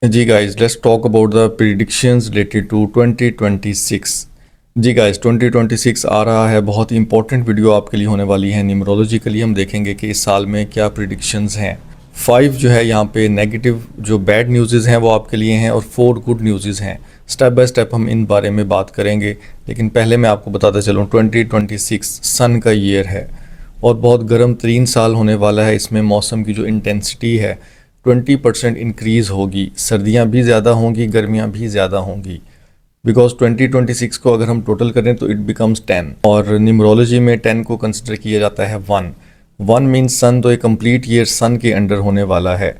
Ji guys, let's talk about the predictions related to 2026। जी guys, 2026 आ रहा है। बहुत ही इंपॉर्टेंट वीडियो आपके लिए होने वाली है। न्यूमरोलॉजिकली हम देखेंगे कि इस साल में क्या प्रिडिक्शंस हैं। 5 जो है यहाँ पे नेगेटिव जो बैड न्यूज़ हैं वो आपके लिए हैं और 4 गुड न्यूज़ हैं। स्टेप बाय स्टेप हम इन बारे में बात करेंगे, लेकिन पहले मैं आपको बताता चलूँ 2026 सन का ईयर है और बहुत गर्म तरीन साल होने वाला है। इसमें मौसम की जो इंटेंसिटी है 20% इंक्रीज़ होगी। सर्दियाँ भी ज़्यादा होंगी, गर्मियाँ भी ज़्यादा होंगी। बिकॉज 2026 को अगर हम टोटल करें तो इट बिकम्स 10 और न्यूमरोलॉजी में 10 को कंसिडर किया जाता है 1। 1 मीन्स सन, तो एक कंप्लीट ईयर सन के अंडर होने वाला है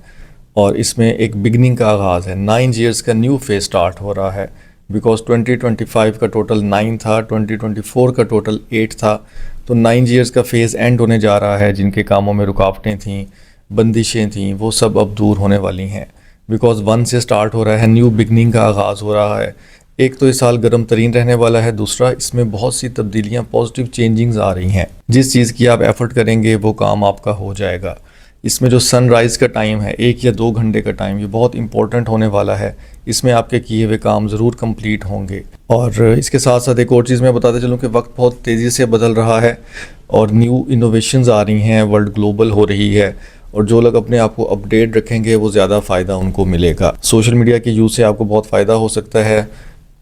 और इसमें एक बिगनिंग का आगाज़ है। 9 ईयर्स का न्यू फेज स्टार्ट हो रहा है। बिकॉज 2025 का टोटल 9 था, 2024 का टोटल 8 था, तो 9 ईयर्स का फेज़ एंड होने जा रहा है। जिनके कामों में रुकावटें थीं, बंदिशें थीं, वो सब अब दूर होने वाली हैं। बिकॉज 1 से स्टार्ट हो रहा है, न्यू बिगनिंग का आगाज़ हो रहा है। एक तो इस साल गर्म तरीन रहने वाला है, दूसरा इसमें बहुत सी तब्दीलियाँ, पॉजिटिव चेंजिंग्स आ रही हैं। जिस चीज़ की आप एफर्ट करेंगे वो काम आपका हो जाएगा। इसमें जो सनराइज़ का टाइम है, 1 या 2 घंटे का टाइम, ये बहुत इंपॉर्टेंट होने वाला है। इसमें आपके किए हुए काम ज़रूर कंप्लीट होंगे। और इसके साथ साथ एक और चीज़ मैं बताते चलूँ कि वक्त बहुत तेज़ी से बदल रहा है और न्यू इनोवेशंस आ रही हैं, वर्ल्ड ग्लोबल हो रही है और जो लोग अपने आप को अपडेट रखेंगे वो ज़्यादा फ़ायदा उनको मिलेगा। सोशल मीडिया के यूज़ से आपको बहुत फ़ायदा हो सकता है।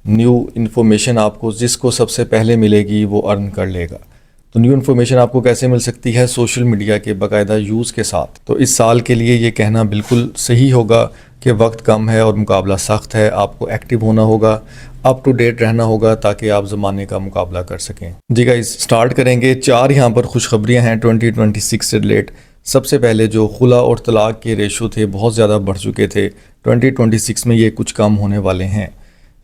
न्यू इन्फॉर्मेशन आपको जिसको सबसे पहले मिलेगी वो अर्न कर लेगा। तो न्यू इन्फॉर्मेशन आपको कैसे मिल सकती है? सोशल मीडिया के बाकायदा यूज़ के साथ। तो इस साल के लिए ये कहना बिल्कुल सही होगा कि वक्त कम है और मुकाबला सख्त है। आपको एक्टिव होना होगा, अप टू डेट रहना होगा ताकि आप ज़माने का मुकाबला कर सकें। जी गाइस, स्टार्ट करेंगे। 4 यहाँ पर खुशखबरियाँ हैं 2026 से रिलेट। सबसे पहले जो खुला और तलाक के रेशो थे बहुत ज़्यादा बढ़ चुके थे, 2026 में ये कुछ कम होने वाले हैं।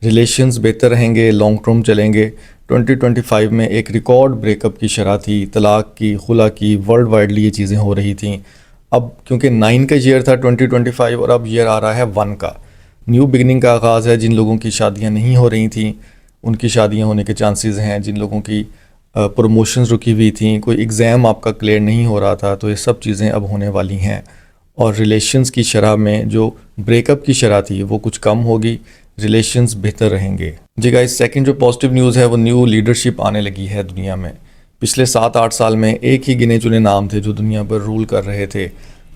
रिलेशंस बेहतर रहेंगे, लॉन्ग टर्म चलेंगे। 2025 में एक रिकॉर्ड ब्रेकअप की शरह थी, तलाक की, खुला की, वर्ल्ड वाइडली ये चीज़ें हो रही थीं। अब क्योंकि 9 का ईयर था 2025 और अब ईयर आ रहा है 1 का, न्यू बिगनिंग का आगाज़ है। जिन लोगों की शादियां नहीं हो रही थी उनकी शादियां होने के चांसेस हैं। जिन लोगों की प्रमोशंस रुकी हुई थी, कोई एग्ज़ाम आपका क्लियर नहीं हो रहा था, तो ये सब चीज़ें अब होने वाली हैं। और रिलेशंस की शरह में जो ब्रेकअप की शरह थी वो कुछ कम होगी, रिलेशंस बेहतर रहेंगे। जी गाइस, सेकंड जो पॉजिटिव न्यूज़ है वो न्यू लीडरशिप आने लगी है दुनिया में। पिछले 7-8 साल में एक ही गिने चुने नाम थे जो दुनिया पर रूल कर रहे थे।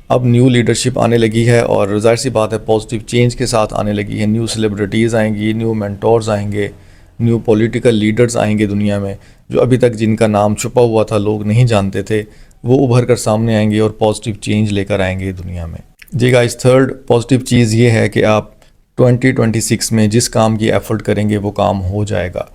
अब न्यू लीडरशिप आने लगी है और ज़ाहिर सी बात है पॉजिटिव चेंज के साथ आने लगी है। न्यू सेलिब्रिटीज़ आएंगी, न्यू मेंटोर्स आएंगे, न्यू पॉलिटिकल लीडर्स आएंगे दुनिया में, जो अभी तक जिनका नाम छुपा हुआ था, लोग नहीं जानते थे, वो उभर कर सामने आएंगे और पॉजिटिव चेंज लेकर आएंगे दुनिया में। जी गाइस, थर्ड पॉजिटिव चीज़ ये है कि आप 2026 में जिस काम की एफर्ट करेंगे वो काम हो जाएगा।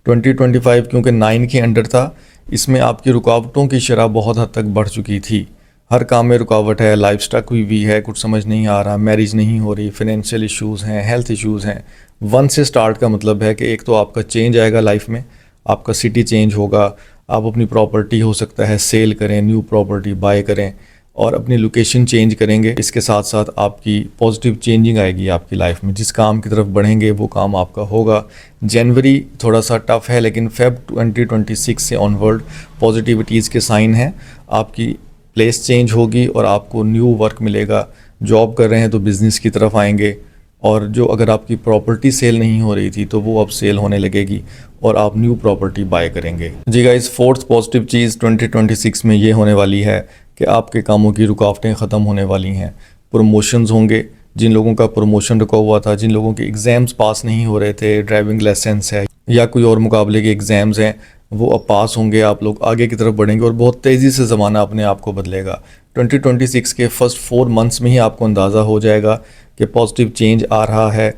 2025 क्योंकि 9 के अंडर था, इसमें आपकी रुकावटों की शरह बहुत हद तक बढ़ चुकी थी। हर काम में रुकावट है, लाइफ स्टक हुई है, कुछ समझ नहीं आ रहा, मैरिज नहीं हो रही, फाइनेंशियल इश्यूज़ हैं, हेल्थ इश्यूज़ हैं। 1 से स्टार्ट का मतलब है कि एक तो आपका चेंज आएगा लाइफ में, आपका सिटी चेंज होगा, आप अपनी प्रॉपर्टी हो सकता है सेल करें, न्यू प्रॉपर्टी बाय करें और अपनी लोकेशन चेंज करेंगे। इसके साथ साथ आपकी पॉजिटिव चेंजिंग आएगी आपकी लाइफ में। जिस काम की तरफ बढ़ेंगे वो काम आपका होगा। जनवरी थोड़ा सा टफ है, लेकिन फेब 2026 से ऑनवर्ड पॉजिटिविटीज़ के साइन हैं। आपकी प्लेस चेंज होगी और आपको न्यू वर्क मिलेगा। जॉब कर रहे हैं तो बिज़नेस की तरफ आएंगे और जो अगर आपकी प्रॉपर्टी सेल नहीं हो रही थी तो वो अब सेल होने लगेगी और आप न्यू प्रॉपर्टी बाय करेंगे। जी गाइस, फोर्थ पॉजिटिव चीज़ 2026 में ये होने वाली है कि आपके कामों की रुकावटें ख़त्म होने वाली हैं। प्रमोशंस होंगे। जिन लोगों का प्रमोशन रुका हुआ था, जिन लोगों के एग्ज़ाम्स पास नहीं हो रहे थे, ड्राइविंग लाइसेंस है या कोई और मुकाबले के एग्ज़ाम्स हैं, वो अब पास होंगे। आप लोग आगे की तरफ बढ़ेंगे और बहुत तेज़ी से ज़माना अपने आप को बदलेगा। 2026 के फर्स्ट 4 मंथ्स में ही आपको अंदाज़ा हो जाएगा कि पॉजिटिव चेंज आ रहा है।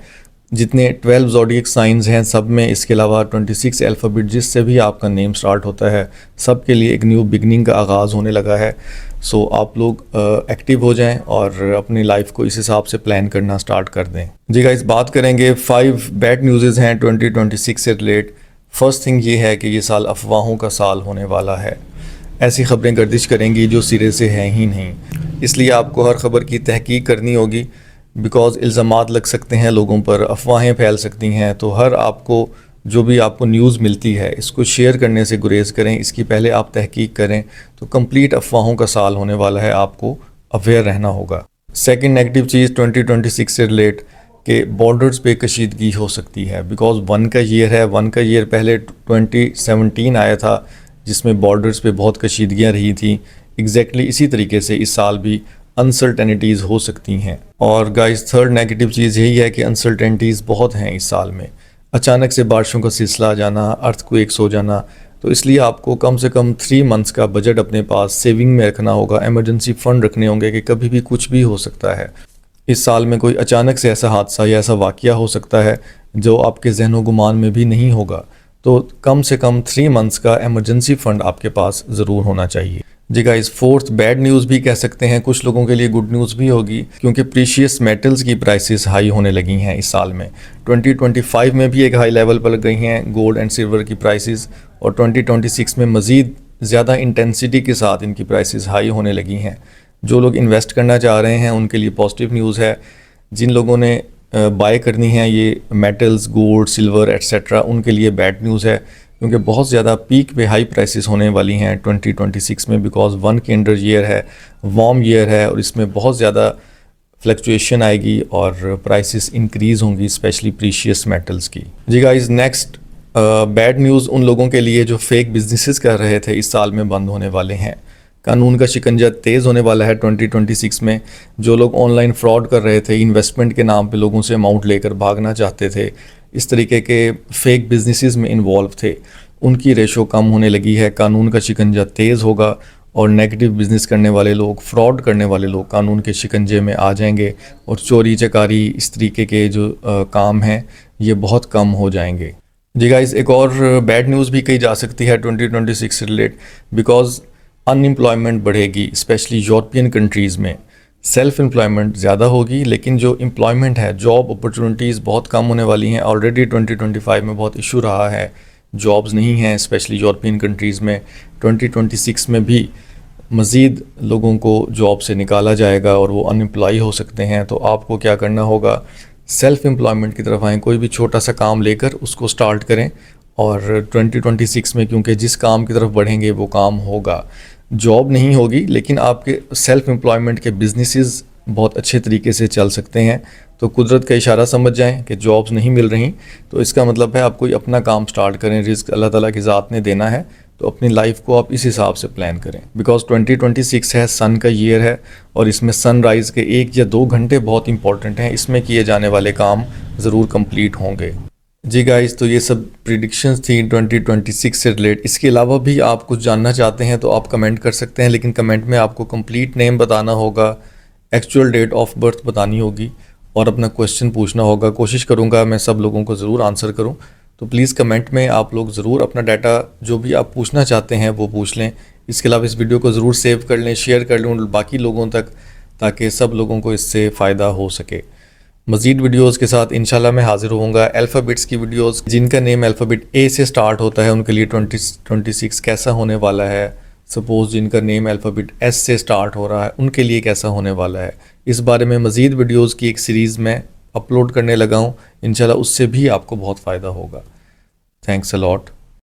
जितने 12 ज़ोडिएक साइंस हैं सब में, इसके अलावा 26 अल्फ़ाबेट जिससे भी आपका नेम स्टार्ट होता है, सब के लिए एक न्यू बिगनिंग का आगाज़ होने लगा है। सो आप लोग एक्टिव हो जाएं और अपनी लाइफ को इस हिसाब से प्लान करना स्टार्ट कर दें। जी गाइस, बात करेंगे 5 बैड न्यूज़ हैं 2026 से रिलेट। फर्स्ट थिंग ये है कि ये साल अफवाहों का साल होने वाला है। ऐसी खबरें गर्दिश करेंगी जो सिरे से हैं ही नहीं, इसलिए आपको हर खबर की तहकीक करनी होगी। बिकॉज़ इल्ज़ामात लग सकते हैं लोगों पर, अफवाहें फैल सकती हैं। तो हर आपको जो भी आपको न्यूज़ मिलती है इसको शेयर करने से गुरेज करें, इसकी पहले आप तहकीक करें। तो कंप्लीट अफवाहों का साल होने वाला है, आपको अवेयर रहना होगा। सेकंड नेगेटिव चीज़ 2026 से रिलेट, कि बॉर्डर्स पे कशीदगी हो सकती है, बिकॉज वन का ईयर है। वन का ईयर पहले 2017 आया था जिसमें बॉर्डर्स पे बहुत कशीदगियाँ रही थी। एग्जैक्टली इसी तरीके से इस साल भी अनसर्टेनिटीज़ हो सकती हैं। और गाइस थर्ड नेगेटिव चीज़ यही है कि अनसर्टेनिटीज़ बहुत हैं इस साल में। अचानक से बारिशों का सिलसिला आ जाना, अर्थक्वेक्स हो जाना, तो इसलिए आपको कम से कम 3 मंथ्स का बजट अपने पास सेविंग में रखना होगा। इमरजेंसी फ़ंड रखने होंगे कि कभी भी कुछ भी हो सकता है। इस साल में कोई अचानक से ऐसा हादसा या ऐसा वाक़या हो सकता है जो आपके ज़हन गुमान में भी नहीं होगा। तो कम से कम 3 मंथ्स का इमरजेंसी फ़ंड आपके पास ज़रूर होना चाहिए। जी गाइस, फोर्थ बैड न्यूज़ भी कह सकते हैं, कुछ लोगों के लिए गुड न्यूज़ भी होगी, क्योंकि प्रीशियस मेटल्स की प्राइसेस हाई होने लगी हैं इस साल में। 2025 में भी एक हाई लेवल पर गई हैं गोल्ड एंड सिल्वर की प्राइसेस, और 2026 में मज़ीद ज़्यादा इंटेंसिटी के साथ इनकी प्राइसेस हाई होने लगी हैं। जो लोग इन्वेस्ट करना चाह रहे हैं उनके लिए पॉजिटिव न्यूज़ है। जिन लोगों ने बाय करनी है ये मेटल्स, गोल्ड, सिल्वर एट्सेट्रा, उनके लिए बैड न्यूज़ है, क्योंकि बहुत ज़्यादा पीक पे हाई प्राइसेस होने वाली हैं 2026 में, बिकॉज वन कैलेंडर ईयर है, वार्म ईयर है, और इसमें बहुत ज़्यादा फ्लक्चुएशन आएगी और प्राइसेस इंक्रीज़ होंगी, स्पेशली प्रीशियस मेटल्स की। जी गाइस, नेक्स्ट बैड न्यूज़ उन लोगों के लिए जो फेक बिजनेसेस कर रहे थे इस साल में बंद होने वाले हैं। कानून का शिकंजा तेज़ होने वाला है 2026 में। जो लोग ऑनलाइन फ्रॉड कर रहे थे, इन्वेस्टमेंट के नाम पे लोगों से अमाउंट लेकर भागना चाहते थे, इस तरीके के फेक बिजनेसेस में इन्वॉल्व थे, उनकी रेशो कम होने लगी है। कानून का शिकंजा तेज़ होगा और नेगेटिव बिजनेस करने वाले लोग, फ्रॉड करने वाले लोग कानून के शिकंजे में आ जाएंगे, और चोरी चकारी इस तरीके के जो काम हैं ये बहुत कम हो जाएंगे। जी गाइस, एक और बैड न्यूज़ भी कही जा सकती है 2026 से रिलेट, बिकॉज अनएम्प्लॉयमेंट बढ़ेगी, स्पेशली यूरोपियन कंट्रीज़ में। सेल्फ एम्प्लॉयमेंट ज़्यादा होगी, लेकिन जो एम्प्लॉयमेंट है, जॉब अपॉर्चुनिटीज़ बहुत कम होने वाली हैं। ऑलरेडी 2025 में बहुत इशू रहा है, जॉब्स नहीं हैं स्पेशली यूरोपियन कंट्रीज़ में। 2026 में भी मज़ीद लोगों को जॉब से निकाला जाएगा और वो अनएम्प्लॉय हो सकते हैं। तो आपको क्या करना होगा, सेल्फ एम्प्लॉयमेंट की तरफ आएँ, कोई भी छोटा सा काम लेकर उसको स्टार्ट करें। और 2026 में क्योंकि जिस काम की तरफ बढ़ेंगे वो काम होगा, जॉब नहीं होगी, लेकिन आपके सेल्फ एम्प्लॉयमेंट के बिजनेसेस बहुत अच्छे तरीके से चल सकते हैं। तो कुदरत का इशारा समझ जाएं कि जॉब्स नहीं मिल रही, तो इसका मतलब है आप कोई अपना काम स्टार्ट करें। रिस्क अल्लाह ताला की ज़ात ने देना है, तो अपनी लाइफ को आप इस हिसाब से प्लान करें। बिकॉज 2026 है, सन का ईयर है, और इसमें सनराइज़ के 1 या 2 घंटे बहुत इंपॉर्टेंट हैं। इसमें किए जाने वाले काम ज़रूर कंप्लीट होंगे। जी गाइस, तो ये सब प्रिडिक्शंस थी 2026 से रिलेट। इसके अलावा भी आप कुछ जानना चाहते हैं तो आप कमेंट कर सकते हैं, लेकिन कमेंट में आपको कंप्लीट नेम बताना होगा, एक्चुअल डेट ऑफ बर्थ बतानी होगी, और अपना क्वेश्चन पूछना होगा। कोशिश करूँगा मैं सब लोगों को ज़रूर आंसर करूँ, तो प्लीज़ कमेंट में आप लोग ज़रूर अपना डाटा जो भी आप पूछना चाहते हैं वो पूछ लें। इसके अलावा इस वीडियो को ज़रूर सेव कर लें, शेयर कर लें बाकी लोगों तक, ताकि सब लोगों को इससे फ़ायदा हो सके। मज़ीद वीडियोज़ के साथ इंशाल्लाह मैं हाज़िर होऊंगा। अल्फ़ाबेट्स की वीडियोज़, जिनका नेम अल्फ़ाबेट ए से स्टार्ट होता है उनके लिए 2026 कैसा होने वाला है। सपोज़ जिनका नेम अल्फ़ाबेट एस से स्टार्ट हो रहा है उनके लिए कैसा होने वाला है। इस बारे में मज़ीद वीडियोज़ की एक सीरीज़ में अपलोड करने लगा हूँ, इंशाल्लाह उससे भी आपको बहुत फ़ायदा होगा। Thanks a lot.